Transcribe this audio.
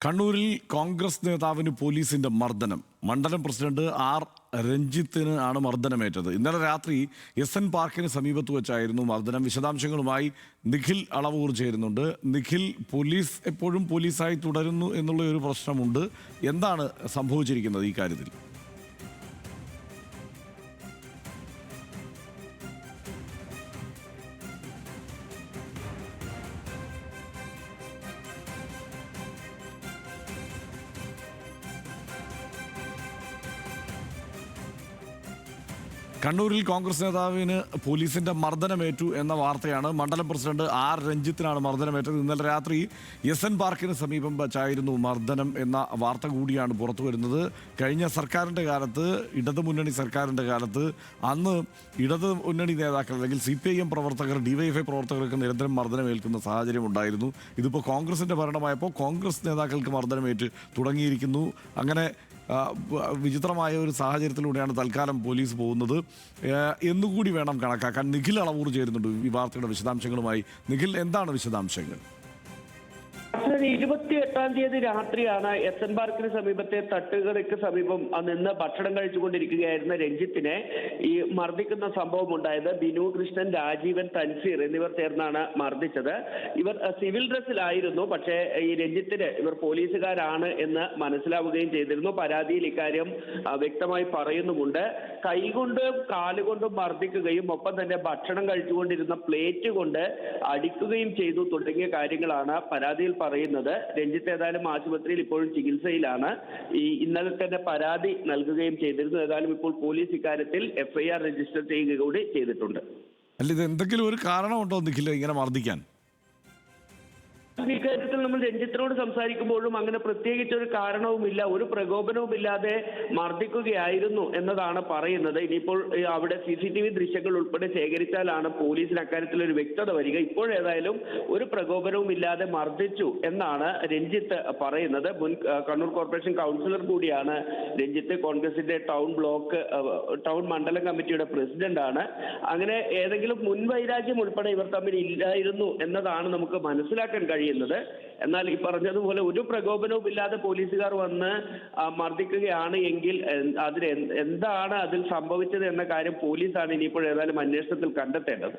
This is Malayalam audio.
കണ്ണൂരിൽ കോൺഗ്രസ് നേതാവിന് പോലീസിന്റെ മർദ്ദനം. മണ്ഡലം പ്രസിഡന്റ് ആർ രഞ്ജിത്തിന് ആണ് മർദ്ദനമേറ്റത്. ഇന്നലെ രാത്രി SN പാർക്കിന് സമീപത്ത് വെച്ചായിരുന്നു മർദ്ദനം. വിശദാംശങ്ങളുമായി നിഖിൽ അളവൂർ ചേരുന്നുണ്ട്. നിഖിൽ, പോലീസ് എപ്പോഴും പോലീസായി തുടരുന്നു എന്നുള്ള ഒരു പ്രശ്നമുണ്ട്. എന്താണ് സംഭവിച്ചിരിക്കുന്നത് ഈ കാര്യത്തിൽ? കണ്ണൂരിൽ കോൺഗ്രസ് നേതാവിന് പോലീസിന്റെ മർദ്ദനമേറ്റു എന്ന വാർത്തയാണ്. മണ്ഡലം പ്രസിഡന്റ് ആർ രഞ്ജിത്തിനാണ് മർദ്ദനമേറ്റത്. ഇന്നലെ രാത്രി SN പാർക്കിന് സമീപം വച്ചായിരുന്നു മർദ്ദനം എന്ന വാർത്ത കൂടിയാണ് പുറത്തു വരുന്നത്. കഴിഞ്ഞ സർക്കാരിൻ്റെ കാലത്ത്, ഇടതുമുന്നണി സർക്കാരിൻ്റെ കാലത്ത്, അന്ന് ഇടതുമുന്നണി നേതാക്കൾ അല്ലെങ്കിൽ CPIM പ്രവർത്തകർ, DYFI പ്രവർത്തകർക്ക് നിരന്തരം മർദ്ദനമേൽക്കുന്ന സാഹചര്യം ഉണ്ടായിരുന്നു. ഇതിപ്പോൾ കോൺഗ്രസിൻ്റെ ഭരണമായപ്പോൾ കോൺഗ്രസ് നേതാക്കൾക്ക് മർദ്ദനമേറ്റ് തുടങ്ങിയിരിക്കുന്നു. അങ്ങനെ വിചിത്രമായ ഒരു സാഹചര്യത്തിലൂടെയാണ് തൽക്കാലം പോലീസ് പോകുന്നത് എന്നുകൂടി വേണം കണക്കാക്കാൻ. നിഖിൽ അളവൂർ ചേരുന്നുണ്ട് ഈ വാർത്തയുടെ വിശദാംശങ്ങളുമായി. നിഖിൽ, എന്താണ് വിശദാംശങ്ങൾ? 28-ാം തീയതി രാത്രിയാണ് SN പാർക്കിന് സമീപത്തെ തട്ടുകടയ്ക്ക് സമീപം നിന്ന് ഭക്ഷണം കഴിച്ചുകൊണ്ടിരിക്കുകയായിരുന്ന രഞ്ജിത്തിനെ ഈ മർദ്ദിക്കുന്ന സംഭവം ഉണ്ടായത്. ബിനു കൃഷ്ണൻ, രാജീവൻ, തൻസീർ എന്നിവർ ചേർന്നാണ് മർദ്ദിച്ചത്. ഇവർ സിവിൽ ഡ്രസ്സിലായിരുന്നു. പക്ഷേ ഈ രഞ്ജിത്തിന് ഇവർ പോലീസുകാരാണ് എന്ന് മനസ്സിലാവുകയും ചെയ്തിരുന്നു. പരാതിയിൽ ഇക്കാര്യം വ്യക്തമായി പറയുന്നുമുണ്ട്. കൈകൊണ്ടും കാലുകൊണ്ടും മർദ്ദിക്കുകയും ഒപ്പം തന്നെ ഭക്ഷണം കഴിച്ചുകൊണ്ടിരുന്ന പ്ലേറ്റ് കൊണ്ട് അടിക്കുകയും ചെയ്തു തുടങ്ങിയ കാര്യങ്ങളാണ് പരാതിയിൽ പറയുന്നത്. രഞ്ജിത്ത് ഏതായാലും ആശുപത്രിയിൽ ഇപ്പോഴും ചികിത്സയിലാണ്. ഇന്നലെ തന്നെ പരാതി നൽകുകയും ചെയ്തിരുന്നു. ഏതായാലും ഇപ്പോൾ പോലീസ് ഇക്കാര്യത്തിൽ FIR രജിസ്റ്റർ ചെയ്യുക കൂടി ചെയ്തിട്ടുണ്ട്. അല്ല, ഇത് എന്തെങ്കിലും ഒരു കാരണമുണ്ടോ നിഖിൽ ഇങ്ങനെ മർദ്ദിക്കാൻ? ഇക്കാര്യത്തിൽ നമ്മൾ രഞ്ജിത്തിനോട് സംസാരിക്കുമ്പോഴും അങ്ങനെ പ്രത്യേകിച്ച് ഒരു കാരണവുമില്ല, ഒരു പ്രകോപനവുമില്ലാതെ മർദ്ദിക്കുകയായിരുന്നു എന്നതാണ് പറയുന്നത്. ഇനിയിപ്പോൾ അവിടെ CCTV ദൃശ്യങ്ങൾ ഉൾപ്പെടെ ശേഖരിച്ചാലാണ് പോലീസിന് അക്കാര്യത്തിൽ ഒരു വ്യക്തത വരിക. ഇപ്പോഴേതായാലും ഒരു പ്രകോപനവും ഇല്ലാതെ മർദ്ദിച്ചു എന്നാണ് രഞ്ജിത്ത് പറയുന്നത്. മുൻ കണ്ണൂർ കോർപ്പറേഷൻ കൗൺസിലർ കൂടിയാണ് രഞ്ജിത്ത്. കോൺഗ്രസിന്റെ ടൗൺ മണ്ഡലം കമ്മിറ്റിയുടെ പ്രസിഡന്റാണ്. അങ്ങനെ ഏതെങ്കിലും മുൻവൈരാഗ്യം ഉൾപ്പെടെ ഇവർ തമ്മിൽ ഇല്ലായിരുന്നു എന്നതാണ് നമുക്ക് മനസ്സിലാക്കാൻ കഴിയുന്നത്. എന്നാൽ ഈ പറഞ്ഞതുപോലെ ഒരു പ്രകോപനവും ഇല്ലാതെ പോലീസുകാർ വന്ന് മർദ്ദിക്കുകയാണ് എങ്കിൽ എന്താണ് അതിൽ സംഭവിച്ചത് എന്ന കാര്യം പോലീസാണ് ഇനിയിപ്പോൾ ഏതായാലും അന്വേഷണത്തിൽ കണ്ടെത്തേണ്ടത്.